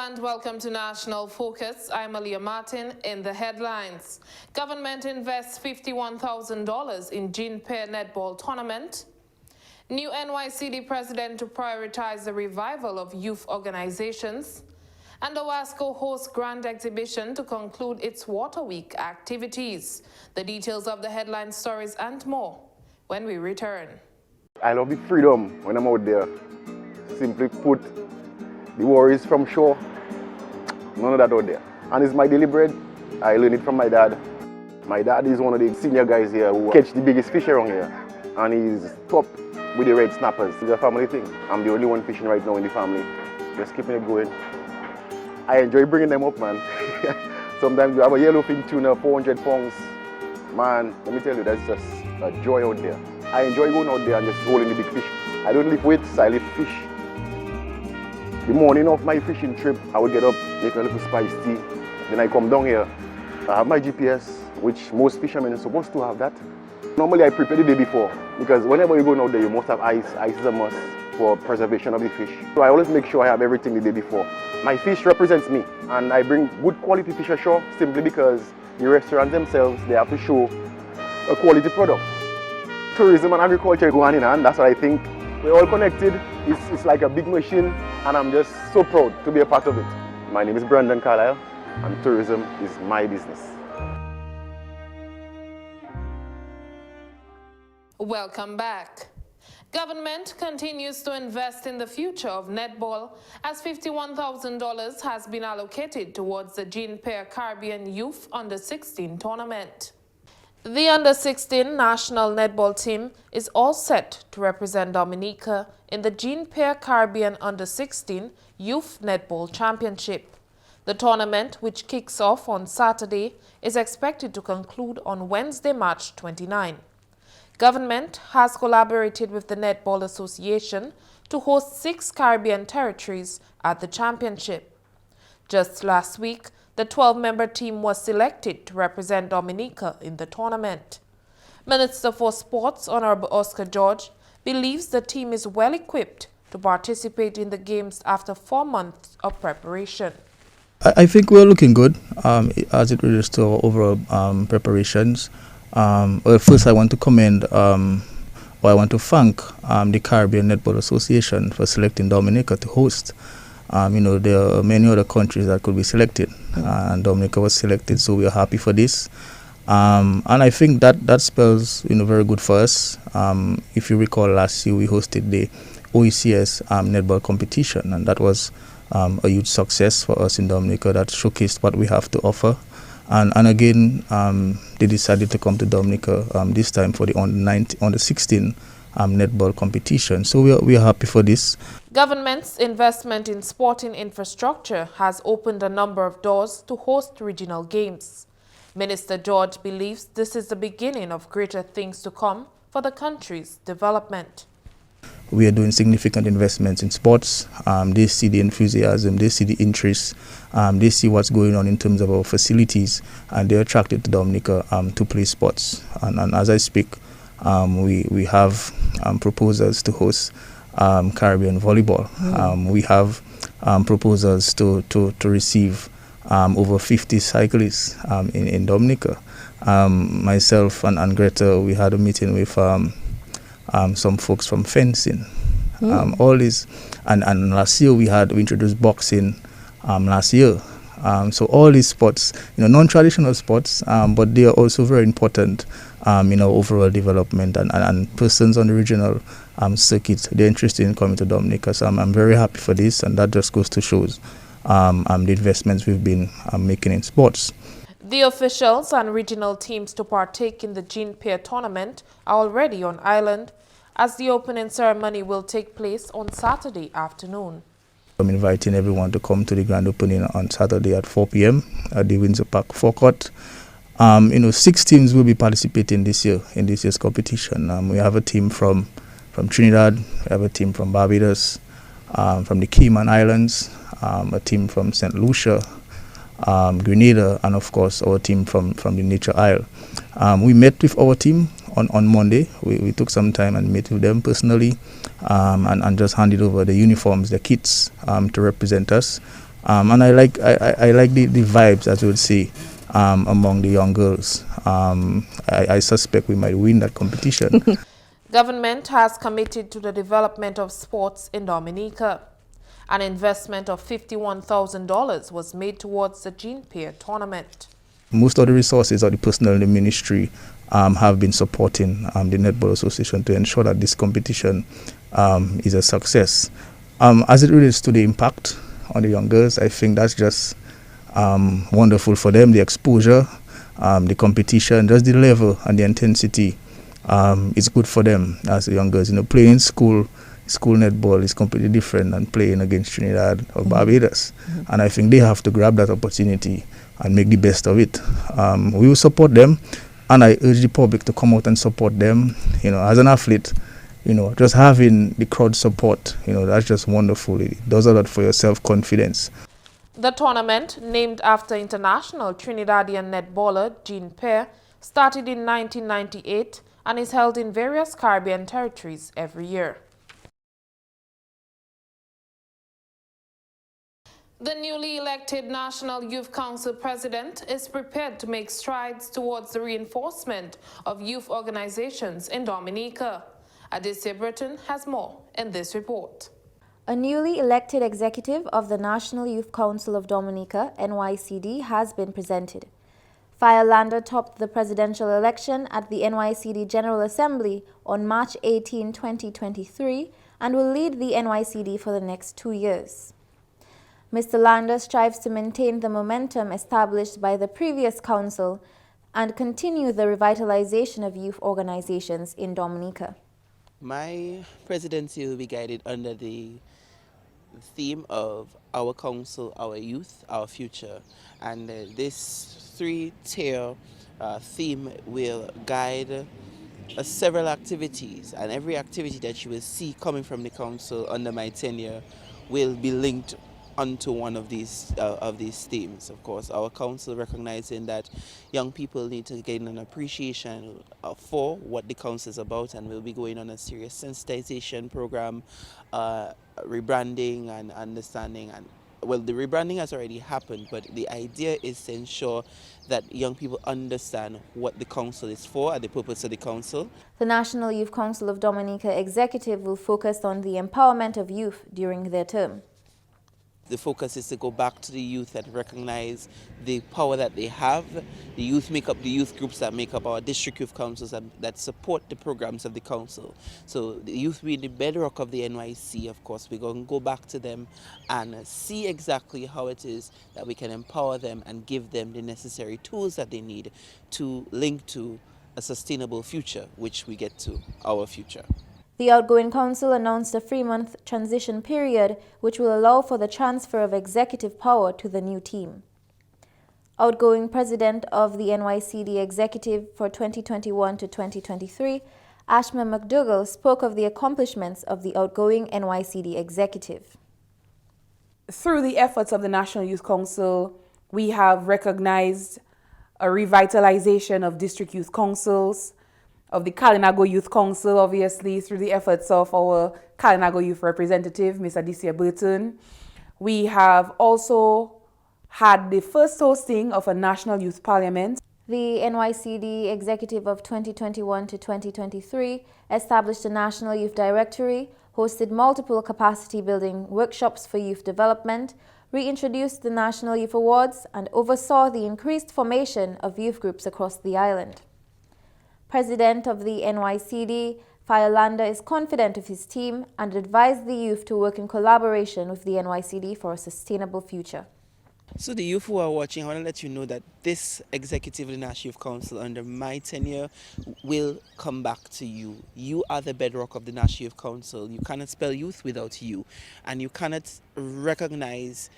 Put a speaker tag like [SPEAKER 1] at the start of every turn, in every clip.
[SPEAKER 1] and welcome to National Focus. I'm Aliyah Martin. In the headlines, government invests $51,000 in Gene Pair netball tournament. New NYCD president to prioritize the revival of youth organizations. And Owasco hosts grand exhibition to conclude its Water Week activities. The details of the headline stories and more when we return.
[SPEAKER 2] I love the freedom when I'm out there. Simply put, the worries from shore, none of that out there. And it's my daily bread. I learned it from my dad. My dad is one of the senior guys here who catch the biggest fish around here. And he's top with the red snappers. It's a family thing. I'm the only one fishing right now in the family. Just keeping it going. I enjoy bringing them up, man. Sometimes you have a yellowfin tuna, 400 pounds. Man, let me tell you, that's just a joy out there. I enjoy going out there and just holding the big fish. I don't lift weights, I lift fish. The morning of my fishing trip, I would get up, make a little spiced tea. Then I come down here. I have my GPS, which most fishermen are supposed to have that. Normally I prepare the day before, because whenever you go out there, you must have ice. Ice is a must for preservation of the fish. So I always make sure I have everything the day before. My fish represents me, and I bring good quality fish ashore simply because the restaurants themselves, they have to show a quality product. Tourism and agriculture go hand in hand, that's what I think. We're all connected. It's like a big machine, and I'm just so proud to be a part of it. My name is Brandon Carlisle, and tourism is my business.
[SPEAKER 1] Welcome back. Government continues to invest in the future of netball as $51,000 has been allocated towards the Gene Pair Caribbean Youth Under-16 tournament. The Under-16 national netball team is all set to represent Dominica in the Gene Pair Caribbean Under-16 Youth Netball Championship. The tournament, which kicks off on Saturday, is expected to conclude on Wednesday, March 29. Government has collaborated with the Netball Association to host 6 Caribbean territories at the championship. Just last week, the 12-member team was selected to represent Dominica in the tournament. Minister for Sports, Honorable Oscar George, believes the team is well equipped to participate in the games after 4 months of preparation.
[SPEAKER 3] I think we're looking good as it relates to our overall preparations. Well, first I want to commend or I want to thank the Caribbean Netball Association for selecting Dominica to host. There are many other countries that could be selected, and Dominica was selected, so we are happy for this. And I think that spells very good for us. If you recall, last year we hosted the OECS netball competition, and that was a huge success for us in Dominica. That showcased what we have to offer. And again, they decided to come to Dominica this time for the under-16 netball competition. So we are happy for this.
[SPEAKER 1] Government's investment in sporting infrastructure has opened a number of doors to host regional games. Minister George believes this is the beginning of greater things to come for the country's development.
[SPEAKER 3] We are doing significant investments in sports. They see the enthusiasm, they see the interest, they see what's going on in terms of our facilities, and they're attracted to Dominica to play sports. And as I speak, we have proposals to host Caribbean volleyball. We have proposals to receive over 50 cyclists in Dominica. Myself and Greta, we had a meeting with some folks from fencing. All this, and last year we introduced boxing last year. So all these sports, non-traditional sports, but they are also very important in our overall development, and persons on the regional circuit, they're interested in coming to Dominica. So I'm very happy for this, and that just goes to show the investments we've been making in sports.
[SPEAKER 1] The officials and regional teams to partake in the Gene Pair tournament are already on island, as the opening ceremony will take place on Saturday afternoon.
[SPEAKER 3] I'm inviting everyone to come to the grand opening on Saturday at 4 p.m. at the Windsor Park forecourt. 6 teams will be participating this year in this year's competition. We have a team from Trinidad, we have a team from Barbados, from the Cayman Islands, a team from St. Lucia, Grenada, and of course our team from the Nature Isle. We met with our team on Monday. We took some time and met with them personally, and just handed over the uniforms, the kits to represent us. And I like the vibes, as we would say, among the young girls. I suspect we might win that competition.
[SPEAKER 1] Government has committed to the development of sports in Dominica. An investment of $51,000 was made towards the Gene Peer tournament.
[SPEAKER 3] Most of the resources of the personnel in the ministry have been supporting the Netball Association to ensure that this competition is a success. As it relates to the impact on the young girls, I think that's just wonderful for them. The exposure, the competition, just the level and the intensity is good for them as the young girls. Playing school netball is completely different than playing against Trinidad or Barbados. And I think they have to grab that opportunity and make the best of it. We will support them, and I urge the public to come out and support them. As an athlete, just having the crowd support, that's just wonderful. It does a lot for your self-confidence.
[SPEAKER 1] The tournament, named after international Trinidadian netballer Gene Peer, started in 1998 and is held in various Caribbean territories every year. The newly elected National Youth Council President is prepared to make strides towards the reinforcement of youth organizations in Dominica. Aditya Britton has more in this report.
[SPEAKER 4] A newly elected executive of the National Youth Council of Dominica, NYCD, has been presented. Firelander topped the presidential election at the NYCD General Assembly on March 18, 2023, and will lead the NYCD for the next 2 years. Mr. Lander strives to maintain the momentum established by the previous council and continue the revitalization of youth organizations in Dominica.
[SPEAKER 5] My presidency will be guided under the theme of our council, our youth, our future. And this three-tier theme will guide several activities, and every activity that you will see coming from the council under my tenure will be linked onto one of these themes. Of course, our council recognizing that young people need to gain an appreciation for what the council is about, and we'll be going on a serious sensitization program, rebranding and understanding. And well, the rebranding has already happened, but the idea is to ensure that young people understand what the council is for and the purpose of the council.
[SPEAKER 4] The National Youth Council of Dominica executive will focus on the empowerment of youth during their term.
[SPEAKER 5] The focus is to go back to the youth and recognize the power that they have. The youth make up the youth groups that make up our district youth councils and that support the programs of the council. So the youth being the bedrock of the NYC, of course, we're going to go back to them and see exactly how it is that we can empower them and give them the necessary tools that they need to link to a sustainable future, which we get to our future.
[SPEAKER 4] The outgoing council announced a 3-month transition period, which will allow for the transfer of executive power to the new team. Outgoing president of the NYCD executive for 2021 to 2023, Ashma McDougall, spoke of the accomplishments of the outgoing NYCD executive.
[SPEAKER 6] Through the efforts of the National Youth Council, we have recognized a revitalization of district youth councils, of the Kalinago Youth Council, obviously, through the efforts of our Kalinago Youth representative, Ms. Aditya Burton. We have also had the first hosting of a National Youth Parliament.
[SPEAKER 4] The NYCD executive of 2021 to 2023 established a National Youth Directory, hosted multiple capacity building workshops for youth development, reintroduced the National Youth Awards, and oversaw the increased formation of youth groups across the island. President of the NYCD, Firelander, is confident of his team and advised the youth to work in collaboration with the NYCD for a sustainable future.
[SPEAKER 5] So the youth who are watching, I want to let you know that this executive of the National Youth Council under my tenure will come back to you. You are the bedrock of the National Youth Council. You cannot spell youth without you, and you cannot recognize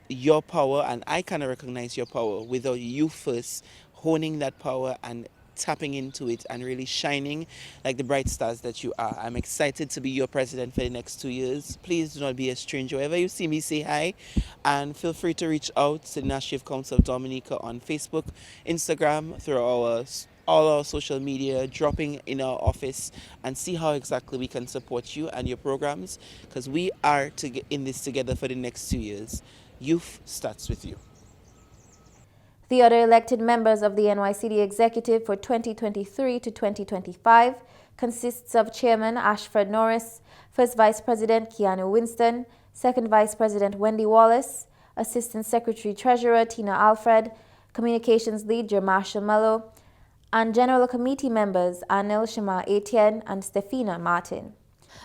[SPEAKER 5] your power, and I cannot recognize your power without you first honing that power and tapping into it and really shining like the bright stars that you are. I'm excited to be your president for the next 2 years. Please do not be a stranger. Wherever you see me, say hi, and feel free to reach out to the National Youth Council of Dominica on Facebook, Instagram, through all our social media, dropping in our office, and see how exactly we can support you and your programs, because we are in this together for the next 2 years. Youth starts with you.
[SPEAKER 4] The other elected members of the NYCD executive for 2023 to 2025 consists of Chairman Ashford Norris, First Vice President Keanu Winston, Second Vice President Wendy Wallace, Assistant Secretary Treasurer Tina Alfred, Communications Lead Jermasha Mello, and General Committee members Anil Shima Etienne and Stefina Martin.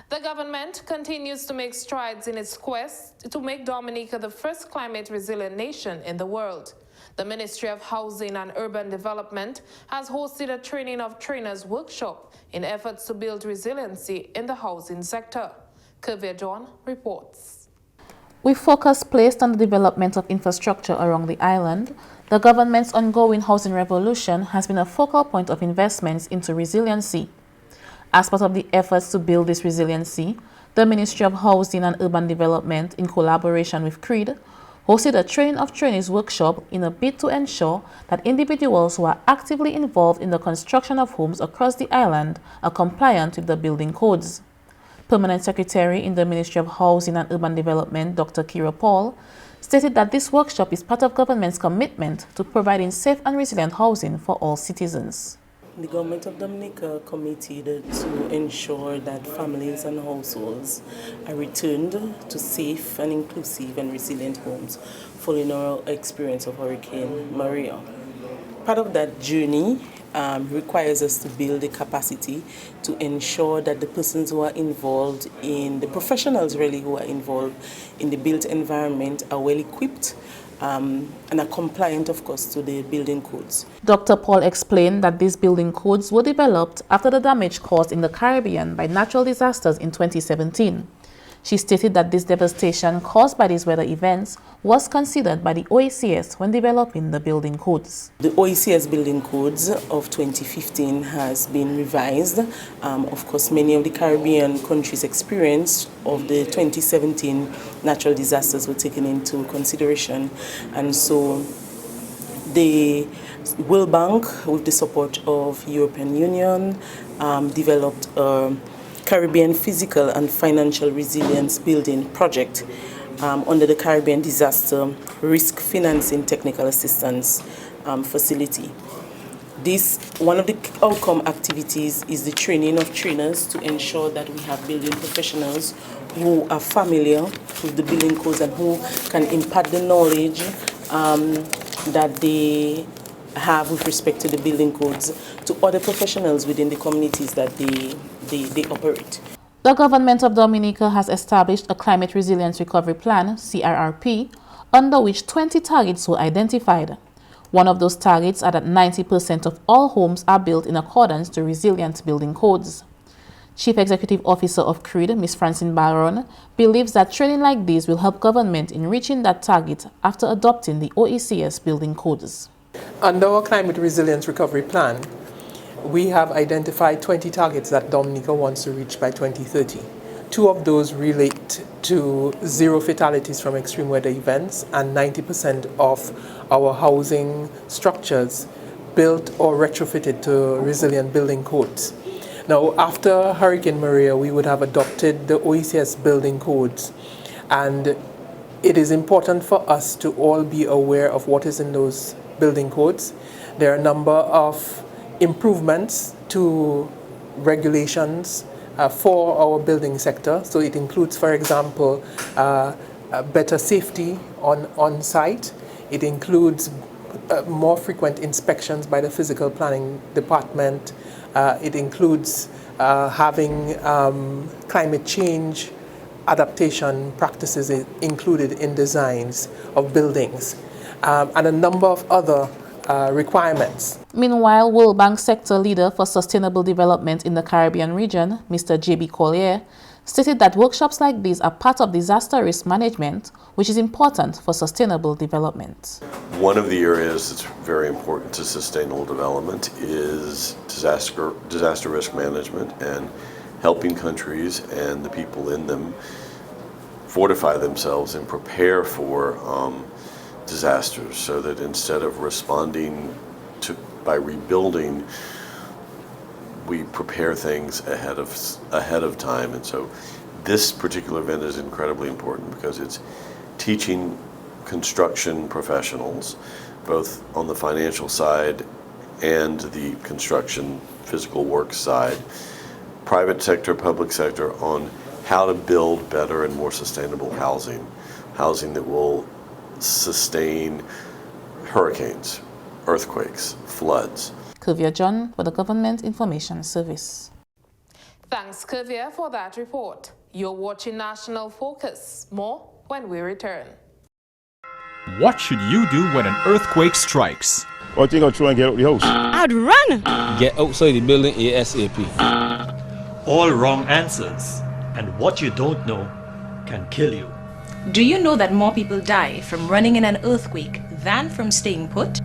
[SPEAKER 1] The government continues to make strides in its quest to make Dominica the first climate-resilient nation in the world. The Ministry of Housing and Urban Development has hosted a training of trainers workshop in efforts to build resiliency in the housing sector. Kavya John reports.
[SPEAKER 7] With focus placed on the development of infrastructure around the island, the government's ongoing housing revolution has been a focal point of investments into resiliency. As part of the efforts to build this resiliency, the Ministry of Housing and Urban Development, in collaboration with CREED, hosted a training of trainees workshop in a bid to ensure that individuals who are actively involved in the construction of homes across the island are compliant with the building codes. Permanent Secretary in the Ministry of Housing and Urban Development, Dr. Kira Paul, stated that this workshop is part of government's commitment to providing safe and resilient housing for all citizens.
[SPEAKER 8] The government of Dominica committed to ensure that families and households are returned to safe and inclusive and resilient homes following our experience of Hurricane Maria. Part of that journey requires us to build the capacity to ensure that the persons who are involved in, the professionals really who are involved in the built environment are well equipped and are compliant, of course, to the building codes.
[SPEAKER 7] Dr. Paul explained that these building codes were developed after the damage caused in the Caribbean by natural disasters in 2017. She stated that this devastation caused by these weather events was considered by the OECS when developing the building codes.
[SPEAKER 8] The OECS building codes of 2015 has been revised. Of course, many of the Caribbean countries' experience of the 2017 natural disasters were taken into consideration. And so the World Bank, with the support of European Union, developed a Caribbean Physical and Financial Resilience Building Project under the Caribbean Disaster Risk Financing Technical Assistance Facility. One of the outcome activities is the training of trainers to ensure that we have building professionals who are familiar with the building codes and who can impart the knowledge that they have with respect to the building codes to other professionals within the communities that they operate.
[SPEAKER 7] The government of Dominica has established a Climate Resilience Recovery Plan, CRRP, under which 20 targets were identified. One of those targets are that 90% of all homes are built in accordance to resilient building codes. Chief Executive Officer of CREED, Ms. Francine Baron, believes that training like these will help government in reaching that target after adopting the OECS building codes.
[SPEAKER 9] Under our Climate Resilience Recovery Plan, we have identified 20 targets that Dominica wants to reach by 2030. 2 of those relate to zero fatalities from extreme weather events and 90% of our housing structures built or retrofitted to resilient building codes. Now, after Hurricane Maria, we would have adopted the OECS building codes, and it is important for us to all be aware of what is in those building codes. There are a number of improvements to regulations for our building sector. So it includes, for example, better safety on site. It includes more frequent inspections by the physical planning department. It includes having climate change adaptation practices included in designs of buildings, and a number of other requirements.
[SPEAKER 7] Meanwhile, World Bank Sector Leader for Sustainable Development in the Caribbean region, Mr. J.B. Collier, stated that workshops like these are part of disaster risk management, which is important for sustainable development.
[SPEAKER 10] One of the areas that's very important to sustainable development is disaster risk management and helping countries and the people in them fortify themselves and prepare for disasters, so that instead of responding by rebuilding, we prepare things ahead of time. And so this particular event is incredibly important because it's teaching construction professionals, both on the financial side and the construction physical work side, private sector, public sector, on how to build better and more sustainable housing that will sustain hurricanes, earthquakes, floods.
[SPEAKER 7] Kuvia John for the Government Information Service.
[SPEAKER 1] Thanks, Kuvia, for that report. You're watching National Focus. More when we return.
[SPEAKER 11] What should you do when an earthquake strikes?
[SPEAKER 2] What you gonna try and get out the house?
[SPEAKER 12] I'd run!
[SPEAKER 13] Get outside the building ASAP.
[SPEAKER 14] All wrong answers, and what you don't know can kill you.
[SPEAKER 12] Do you know that more people die from running in an earthquake than from staying put?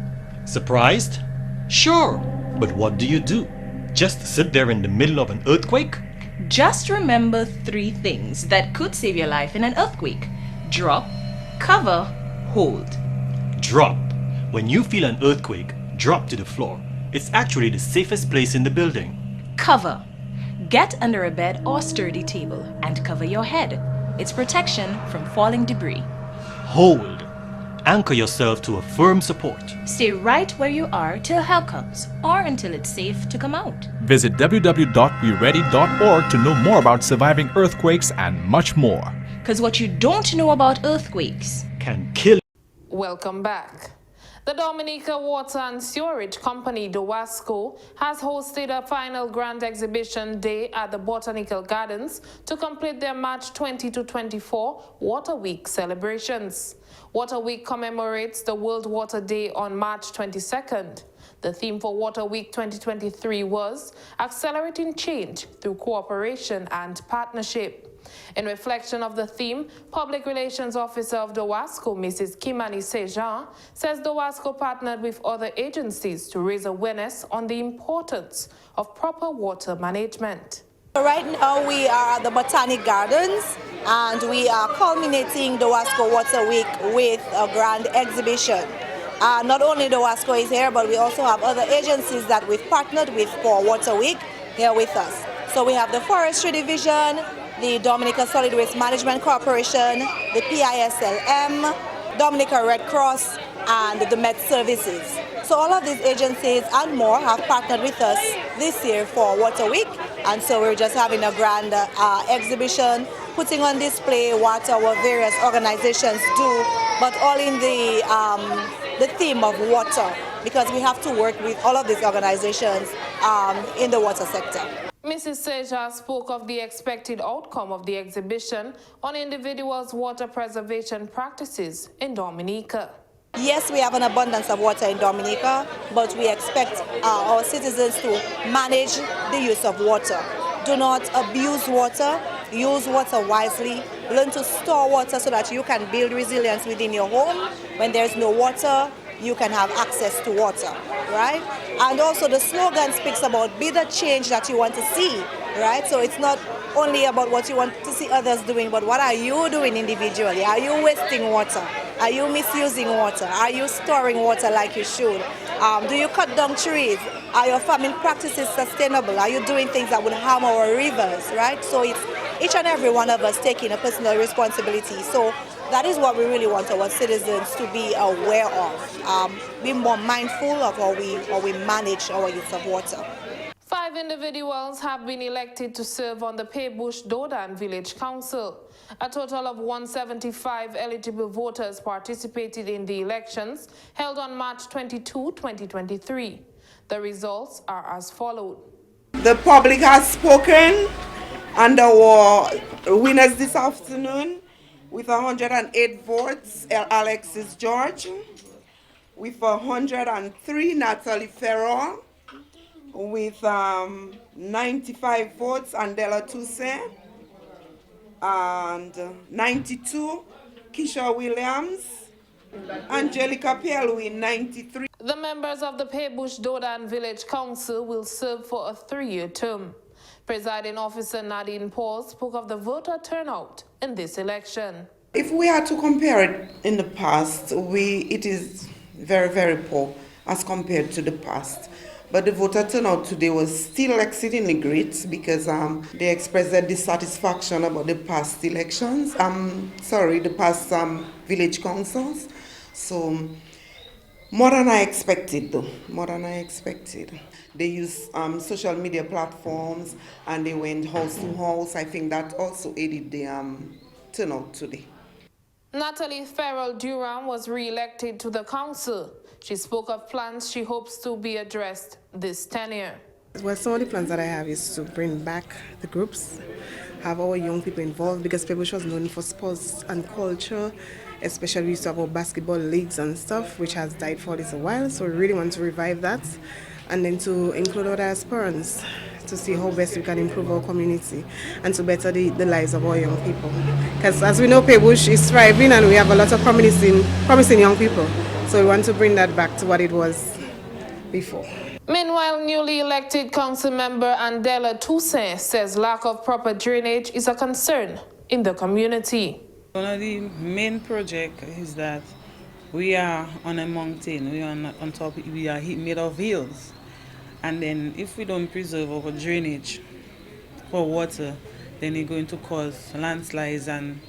[SPEAKER 14] Surprised? Sure, but what do? Just sit there in the middle of an earthquake?
[SPEAKER 12] Just remember 3 things that could save your life in an earthquake. Drop, cover, hold.
[SPEAKER 14] Drop. When you feel an earthquake, drop to the floor. It's actually the safest place in the building.
[SPEAKER 12] Cover. Get under a bed or sturdy table and cover your head. It's protection from falling debris.
[SPEAKER 14] Hold. Anchor yourself to a firm support.
[SPEAKER 12] Stay right where you are till help comes or until it's safe to come out.
[SPEAKER 11] Visit www.weready.org to know more about surviving earthquakes and much more.
[SPEAKER 12] Because what you don't know about earthquakes
[SPEAKER 14] can kill.
[SPEAKER 1] Welcome back. The Dominica Water and Sewerage Company, DOWASCO, has hosted a final grand exhibition day at the Botanical Gardens to complete their March 20 to 24 Water Week celebrations. Water Week commemorates the World Water Day on March 22nd. The theme for Water Week 2023 was Accelerating Change Through Cooperation and Partnership. In reflection of the theme, Public Relations Officer of DOWASCO, Mrs. Kimani Sejan, says DOWASCO partnered with other agencies to raise awareness on the importance of proper water management.
[SPEAKER 15] Right now we are at the Botanic Gardens and we are culminating DOWASCO Water Week with a grand exhibition. Not only DOWASCO is here, but we also have other agencies that we've partnered with for Water Week here with us. So we have the Forestry Division, the Dominica Solid Waste Management Corporation, the PISLM, Dominica Red Cross, and the Met Services. So all of these agencies and more have partnered with us this year for Water Week, and so we're just having a grand exhibition, putting on display what our various organizations do, but all in the theme of water, because we have to work with all of these organizations in the water sector.
[SPEAKER 1] Mrs. Seja spoke of the expected outcome of the exhibition on individuals' water preservation practices in Dominica.
[SPEAKER 15] Yes, we have an abundance of water in Dominica, but we expect our citizens to manage the use of water. Do not abuse water, use water wisely, learn to store water so that you can build resilience within your home. When there's no water, you can have access to water, right? And also the slogan speaks about be the change that you want to see, right? So it's not only about what you want to see others doing, but what are you doing individually? Are you wasting water? Are you misusing water? Are you storing water like you should? Do you cut down trees? Are your farming practices sustainable? Are you doing things that would harm our rivers, right? So it's each and every one of us taking a personal responsibility. So that is what we really want our citizens to be aware of. Be more mindful of how we manage our use of water.
[SPEAKER 1] 5 individuals have been elected to serve on the Paybush Dodan Village Council. A total of 175 eligible voters participated in the elections held on March 22, 2023. The results are as follows.
[SPEAKER 16] The public has spoken, and our winners this afternoon with 108 votes, Alexis George, with 103, Natalie Ferrell, with 95 votes, Andela Toussaint, and 92, Keisha Williams, Angelica Pielu with 93.
[SPEAKER 1] The members of the Paybush Dodan Village Council will serve for a 3-year term. Presiding Officer Nadine Paul spoke of the voter turnout in this election.
[SPEAKER 16] If we had to compare it in the past, it is very, very poor as compared to the past. But the voter turnout today was still exceedingly great because they expressed their dissatisfaction about the past elections, the past village councils. So more than I expected though, more than I expected. They use social media platforms and they went house to house. I think that also aided the turnout today.
[SPEAKER 1] Natalie Farrell-Durham was re-elected to the council. She spoke of plans she hopes to be addressed this tenure.
[SPEAKER 17] Well, some of the plans that I have is to bring back the groups, have our young people involved, because Pebush was known for sports and culture, especially we used to have our basketball leagues and stuff, which has died for this a while, so we really want to revive that, and then to include other aspirants to see how best we can improve our community and to better the lives of our young people. Because as we know, Pebush is thriving and we have a lot of promising young people, so we want to bring that back to what it was before.
[SPEAKER 1] Meanwhile, newly elected council member Andela Toussaint says lack of proper drainage is a concern in the community.
[SPEAKER 18] One of the main projects is that we are on a mountain, we are on top, we are made of hills. And then if we don't preserve our drainage for water, then it's going to cause landslides and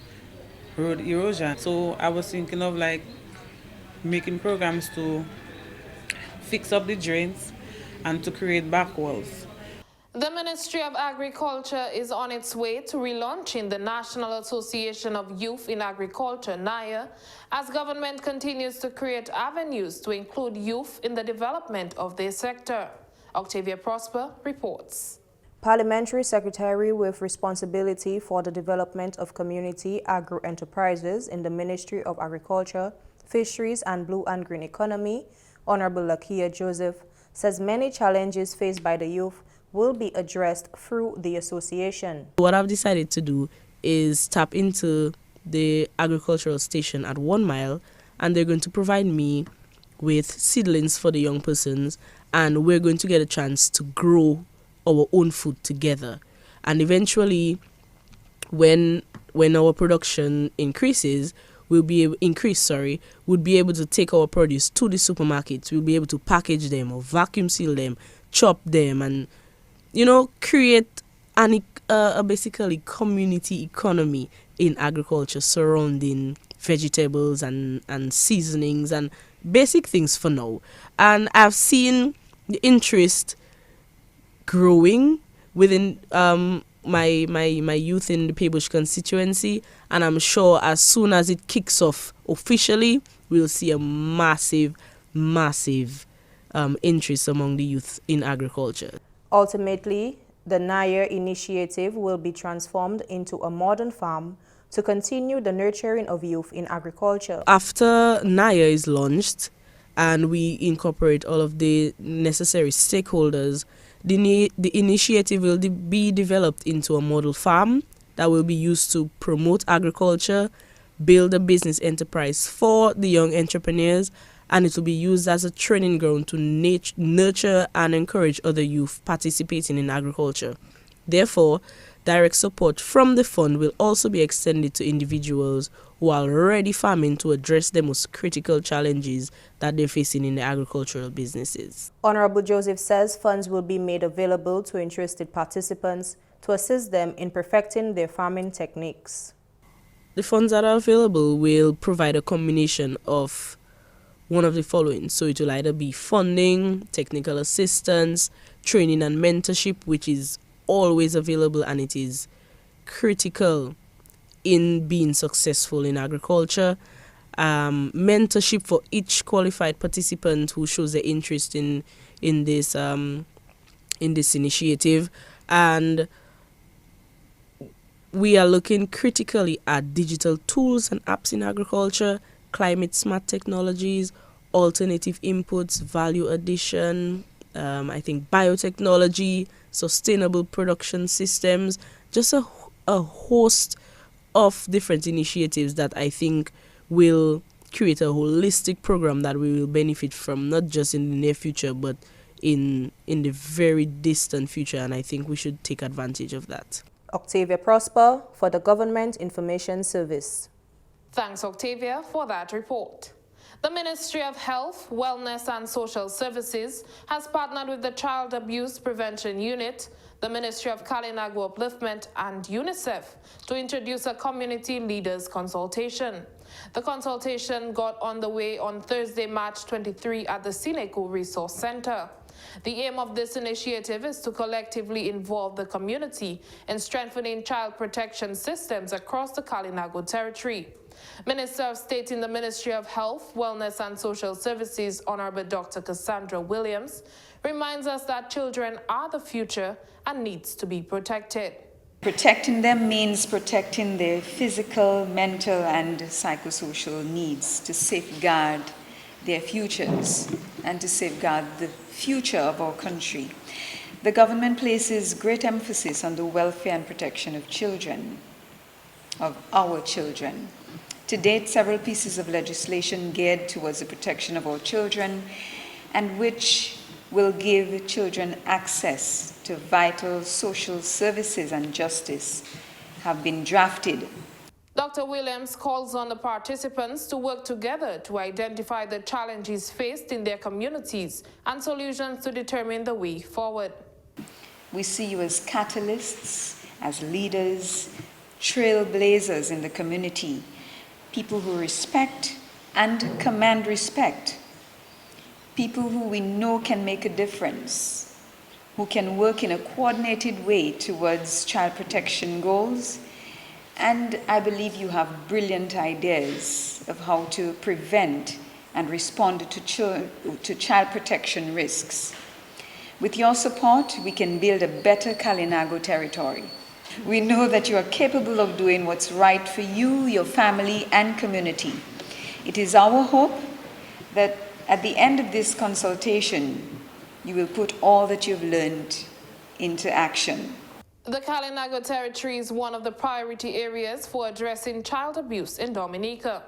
[SPEAKER 18] road erosion. So I was thinking of like making programs to fix up the drains and to create back walls.
[SPEAKER 1] The Ministry of Agriculture is on its way to relaunching the National Association of Youth in Agriculture, NAYA, as government continues to create avenues to include youth in the development of their sector. Octavia Prosper reports.
[SPEAKER 19] Parliamentary Secretary with responsibility for the development of community agro-enterprises in the Ministry of Agriculture, Fisheries and Blue and Green Economy, Honorable Lakia Joseph, says many challenges faced by the youth will be addressed through the association.
[SPEAKER 20] What I've decided to do is tap into the agricultural station at 1 Mile, and they're going to provide me with seedlings for the young persons, and we're going to get a chance to grow our own food together. And eventually, when our production increases, we'll be able to take our produce to the supermarkets. We'll be able to package them or vacuum seal them, chop them, and create a basically community economy in agriculture surrounding vegetables and seasonings and basic things for now. And I've seen the interest growing within my youth in the Pebush constituency, and I'm sure as soon as it kicks off officially, we'll see a massive interest among the youth in agriculture.
[SPEAKER 19] Ultimately, the NAYA initiative will be transformed into a modern farm to continue the nurturing of youth in agriculture.
[SPEAKER 20] After NAYA is launched and we incorporate all of the necessary stakeholders, the initiative will be developed into a model farm that will be used to promote agriculture, build a business enterprise for the young entrepreneurs, and it will be used as a training ground to nurture and encourage other youth participating in agriculture. Therefore, direct support from the fund will also be extended to individuals who are already farming to address the most critical challenges that they're facing in the agricultural businesses.
[SPEAKER 19] Honorable Joseph says funds will be made available to interested participants to assist them in perfecting their farming techniques.
[SPEAKER 20] The funds that are available will provide a combination of one of the following. So it will either be funding, technical assistance, training and mentorship, which is always available and it is critical in being successful in agriculture. Mentorship for each qualified participant who shows their interest in this initiative, and we are looking critically at digital tools and apps in agriculture, climate smart technologies, alternative inputs, value addition, I think biotechnology, sustainable production systems, just a host of different initiatives that I think will create a holistic program that we will benefit from, not just in the near future, but in the very distant future, and I think we should take advantage of that.
[SPEAKER 19] Octavia Prosper for the Government Information Service.
[SPEAKER 1] Thanks, Octavia, for that report. The Ministry of Health, Wellness and Social Services has partnered with the Child Abuse Prevention Unit, the the Ministry of Kalinago Upliftment and UNICEF to introduce a community leaders consultation. The consultation got underway on Thursday, March 23 at the Sineku Resource Center. The aim of this initiative is to collectively involve the community in strengthening child protection systems across the Kalinago territory. Minister of State in the Ministry of Health, Wellness and Social Services, Honorable Dr. Cassandra Williams, reminds us that children are the future and needs to be protected.
[SPEAKER 21] Protecting them means protecting their physical, mental, and psychosocial needs to safeguard their futures and to safeguard the future of our country. The government places great emphasis on the welfare and protection of children, of our children. To date, several pieces of legislation geared towards the protection of our children and which will give children access to vital social services and justice have been drafted.
[SPEAKER 1] Dr. Williams calls on the participants to work together to identify the challenges faced in their communities and solutions to determine the way forward.
[SPEAKER 21] We see you as catalysts, as leaders, trailblazers in the community, people who respect and command respect, people who we know can make a difference, who can work in a coordinated way towards child protection goals. And I believe you have brilliant ideas of how to prevent and respond to child protection risks. With your support, we can build a better Kalinago territory. We know that you are capable of doing what's right for you, your family, and community. It is our hope that at the end of this consultation, you will put all that you've learned into action.
[SPEAKER 1] The Kalinago territory is one of the priority areas for addressing child abuse in Dominica.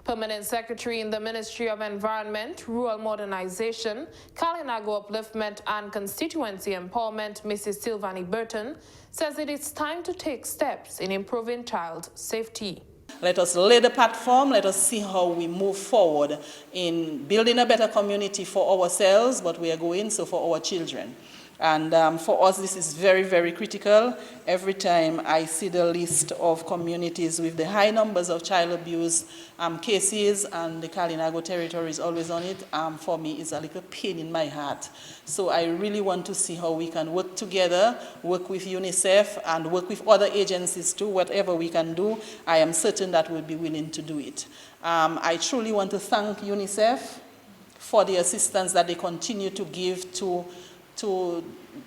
[SPEAKER 1] Permanent Secretary in the Ministry of Environment, Rural Modernization, Kalinago Upliftment and Constituency Empowerment, Mrs. Sylvanie Burton, says it is time to take steps in improving child safety.
[SPEAKER 22] Let us lay the platform, let us see how we move forward in building a better community for ourselves, but we are going so for our children. And for us, this is very, very critical. Every time I see the list of communities with the high numbers of child abuse cases, and the Kalinago territory is always on it, for me, it's a little pain in my heart. So I really want to see how we can work together, work with UNICEF, and work with other agencies too. Whatever we can do, I am certain that we'll be willing to do it. I truly want to thank UNICEF for the assistance that they continue to give to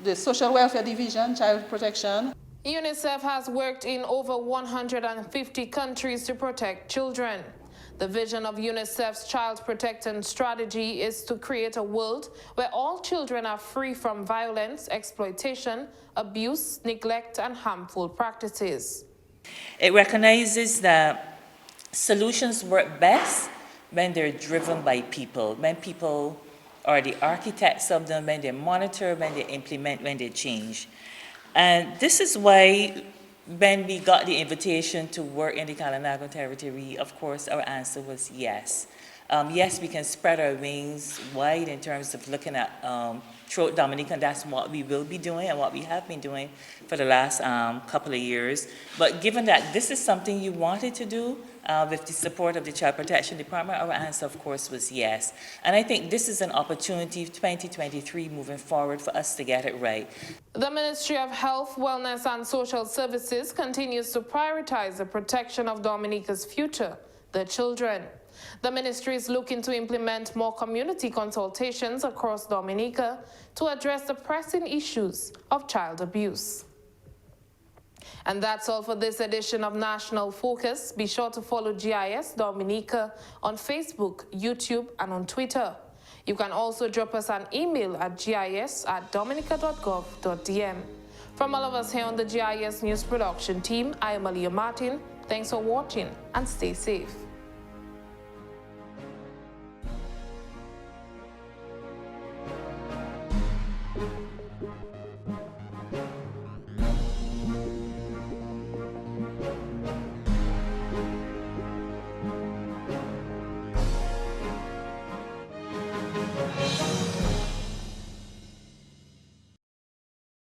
[SPEAKER 22] the Social Welfare Division, Child Protection.
[SPEAKER 1] UNICEF has worked in over 150 countries to protect children. The vision of UNICEF's Child Protection Strategy is to create a world where all children are free from violence, exploitation, abuse, neglect, and harmful practices.
[SPEAKER 23] It recognizes that solutions work best when they're driven by people, when people are the architects of them, when they monitor, when they implement, when they change. And this is why when we got the invitation to work in the Kalinago territory, of course, our answer was yes. Yes, we can spread our wings wide in terms of looking at throughout Dominica, and that's what we will be doing and what we have been doing for the last couple of years. But given that this is something you wanted to do with the support of the Child Protection Department, our answer, of course, was yes. And I think this is an opportunity, 2023, moving forward, for us to get it right.
[SPEAKER 1] The Ministry of Health, Wellness and Social Services continues to prioritize the protection of Dominica's future, the children. The ministry is looking to implement more community consultations across Dominica to address the pressing issues of child abuse. And that's all for this edition of National Focus. Be sure to follow GIS Dominica on Facebook, YouTube, and on Twitter. You can also drop us an email at gis@dominica.gov.dm. From all of us here on the GIS News Production team, I am Aliyah Martin. Thanks for watching and stay safe.